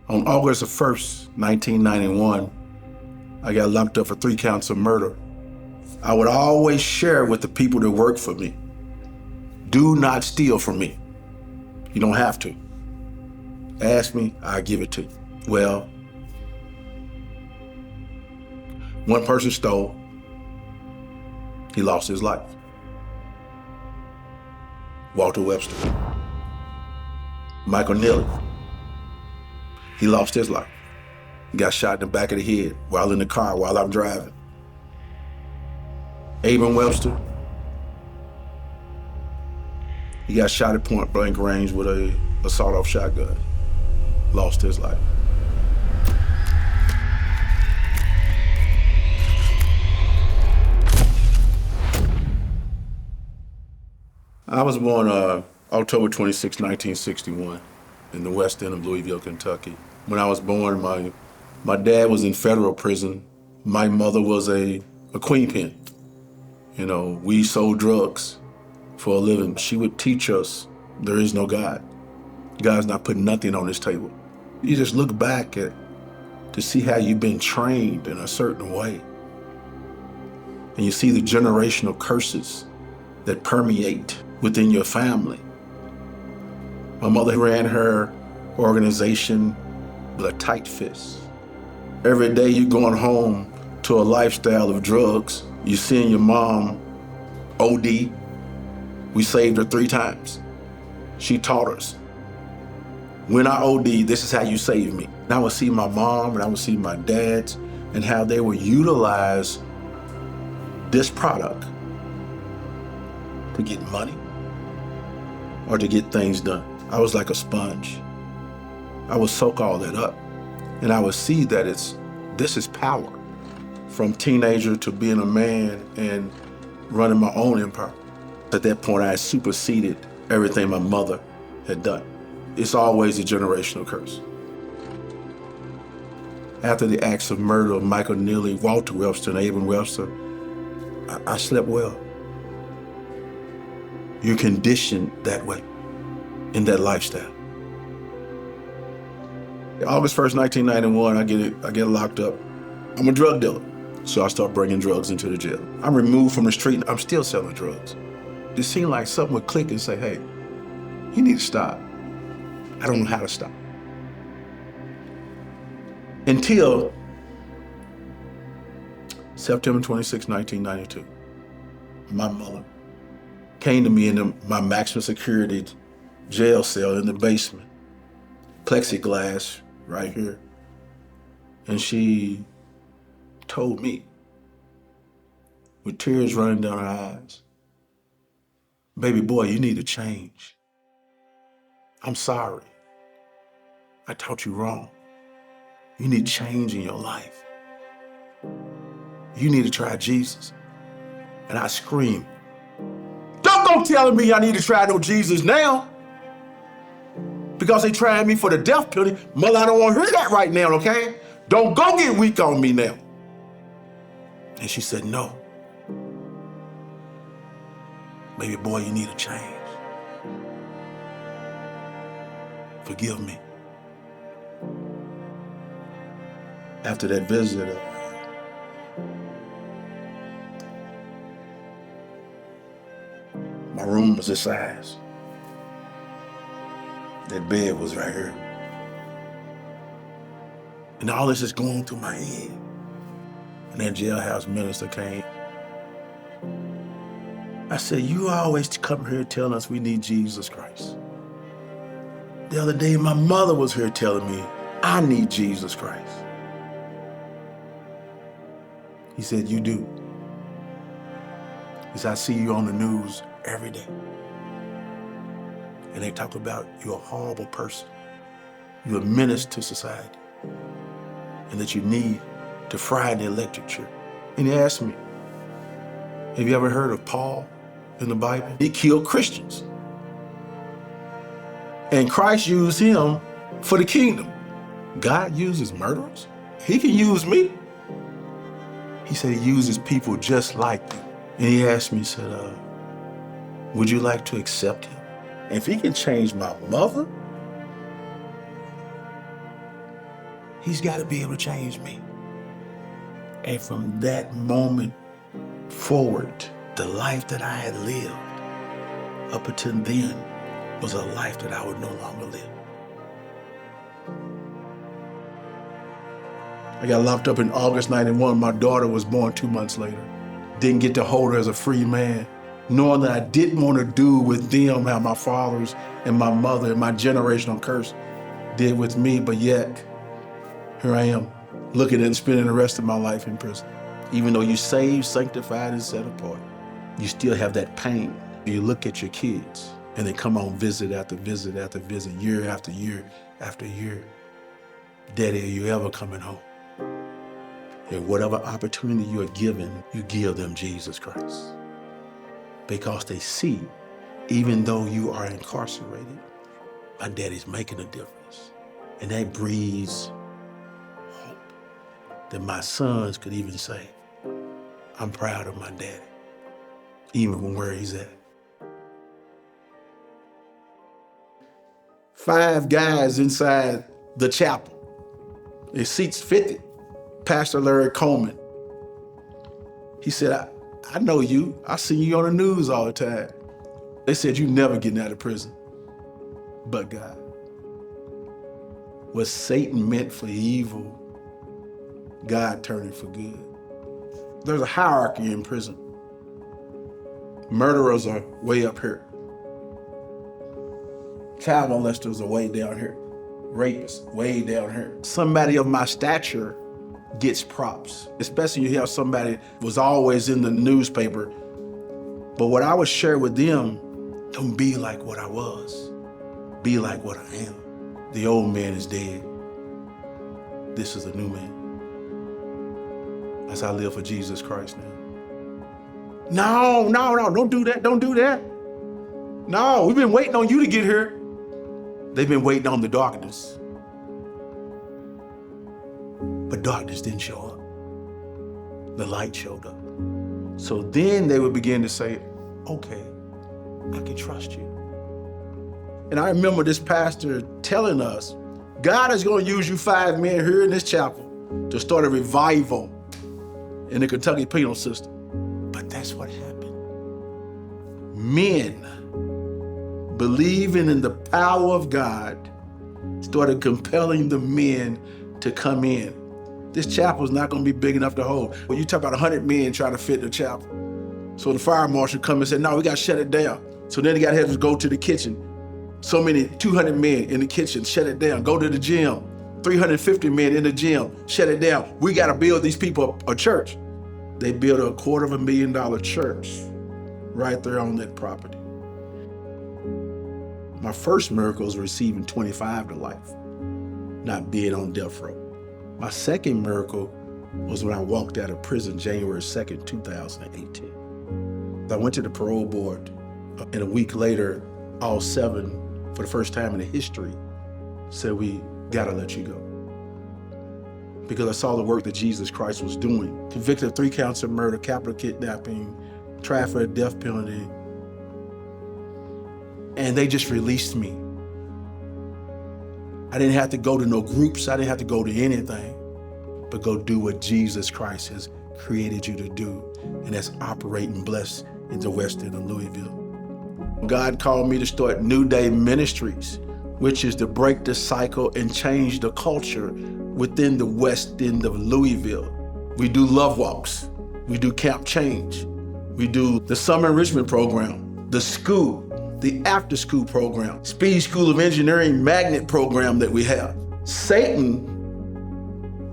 On August the 1st, 1991, I got locked up for 3 counts of murder. I would always share with the people that work for me, do not steal from me. You don't have to. Ask me, I'll give it to you. Well, one person stole, he lost his life. Walter Webster. Michael Neely, he lost his life. He got shot in the back of the head while in the car, while I'm driving. Abram Webster, he got shot at point blank range with a sawed-off shotgun. Lost his life. I was born October 26, 1961, in the west end of Louisville, Kentucky. When I was born, my dad was in federal prison. My mother was a queen pin. You know, we sold drugs for a living. She would teach us there is no God. God's not putting nothing on this table. You just look back to see how you've been trained in a certain way. And you see the generational curses that permeate within your family. My mother ran her organization with a tight fist. Every day you're going home to a lifestyle of drugs. You're seeing your mom OD. We saved her 3 times. She taught us, when I OD, this is how you save me. And I would see my mom and I would see my dads and how they would utilize this product to get money or to get things done. I was like a sponge. I would soak all that up and I would see that this is power. From teenager to being a man and running my own empire. At that point, I had superseded everything my mother had done. It's always a generational curse. After the acts of murder of Michael Neely, Walter Webster, and Abram Webster, I slept well. You're conditioned that way, in that lifestyle. August 1st, 1991, I get locked up. I'm a drug dealer, so I start bringing drugs into the jail. I'm removed from the street, I'm still selling drugs. It seemed like something would click and say, hey, you need to stop. I don't know how to stop. Until September 26, 1992, my mother came to me in my maximum security jail cell in the basement, plexiglass right here. And she told me, with tears running down her eyes, baby boy, you need to change. I'm sorry. I taught you wrong. You need change in your life. You need to try Jesus. And I screamed, don't go telling me I need to try no Jesus now. Because they tried me for the death penalty. Mother, I don't want to hear that right now, okay? Don't go get weak on me now. And she said, no. Baby boy, you need to change. Forgive me. After that visit, my room was this size. That bed was right here. And all this is going through my head. And that jailhouse minister came. I said, you always come here telling us we need Jesus Christ. The other day, my mother was here telling me, I need Jesus Christ. He said, you do. He said, I see you on the news every day. And they talk about you're a horrible person. You're a menace to society. And that you need to fry the electric chair. And he asked me, have you ever heard of Paul in the Bible? He killed Christians. And Christ used him for the kingdom. God uses murderers? He can use me. He said he uses people just like you. And he asked me, he said, would you like to accept him? If he can change my mother, He's got to be able to change me. And from that moment forward, the life that I had lived up until then was a life that I would no longer live. I got locked up in August 91. My daughter was born 2 months later. Didn't get to hold her as a free man, knowing that I didn't want to do with them how my fathers and my mother and my generational curse did with me, but yet here I am, looking at spending the rest of my life in prison. Even though you're saved, sanctified, and set apart, you still have that pain. You look at your kids and they come on visit after visit after visit, year after year after year. Daddy, are you ever coming home? And whatever opportunity you are given, you give them Jesus Christ. Because they see, even though you are incarcerated, my daddy's making a difference. And that breeds hope that my sons could even say, I'm proud of my daddy, even from where he's at. 5 guys inside the chapel. It seats 50. Pastor Larry Coleman. He said, I know you. I see you on the news all the time. They said, you never getting out of prison. But God. What Satan meant for evil, God turned it for good. There's a hierarchy in prison. Murderers are way up here. Child molesters are way down here. Rapists, way down here. Somebody of my stature gets props, especially you have somebody who was always in the newspaper. But what I would share with them, don't be like what I was. Be like what I am. The old man is dead. This is a new man. As I live for Jesus Christ now. No, don't do that, don't do that. No, we've been waiting on you to get here. They've been waiting on the darkness. But darkness didn't show up. The light showed up. So then they would begin to say, okay, I can trust you. And I remember this pastor telling us, God is going to use you 5 men here in this chapel to start a revival in the Kentucky penal system. But that's what happened. Men believing in the power of God started compelling the men to come in. This chapel is not going to be big enough to hold. When you talk about 100 men trying to fit the chapel. So the fire marshal come and said, no, we got to shut it down. So then they got to have to go to the kitchen. So many, 200 men in the kitchen, shut it down. Go to the gym. 350 men in the gym, shut it down. We got to build these people a church. They built a $250,000 church right there on that property. My first miracle was receiving 25 to life, not being on death row. My second miracle was when I walked out of prison January 2nd, 2018. I went to the parole board, and a week later, all 7, for the first time in the history, said, we gotta let you go. Because I saw the work that Jesus Christ was doing. Convicted of 3 counts of murder, capital kidnapping, tried for a death penalty. And they just released me. I didn't have to go to no groups. I didn't have to go to anything, but go do what Jesus Christ has created you to do. And that's operate and bless in the west end of Louisville. God called me to start New Day Ministries, which is to break the cycle and change the culture within the west end of Louisville. We do love walks. We do Camp Change. We do the summer enrichment program, the school, the after-school program, Speed School of Engineering magnet program that we have. Satan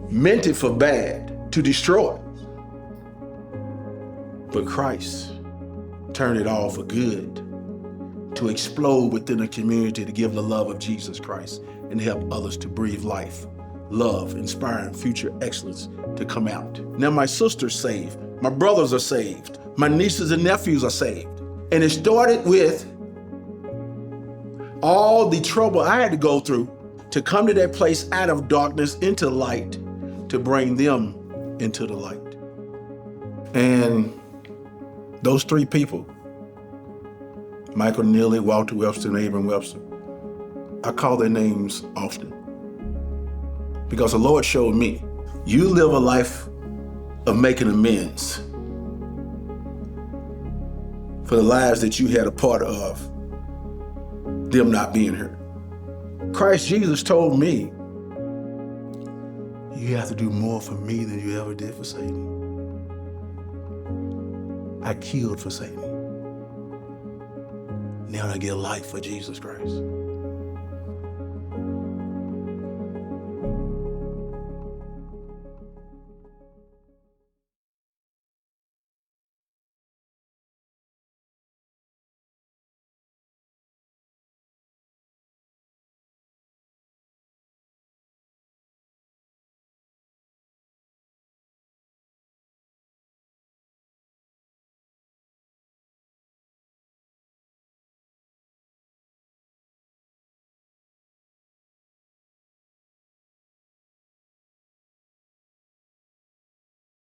meant it for bad, to destroy. But Christ turned it all for good, to explode within a community, to give the love of Jesus Christ and help others to breathe life, love, inspiring future excellence to come out. Now my sister's saved, my brothers are saved, my nieces and nephews are saved. And it started with all the trouble I had to go through to come to that place out of darkness into light, to bring them into the light. And those 3 people, Michael Neely, Walter Webster, and Abram Webster, I call their names often because the Lord showed me, you live a life of making amends for the lives that you had a part of, them not being here. Christ Jesus told me, you have to do more for me than you ever did for Satan. I killed for Satan. Now I get life for Jesus Christ.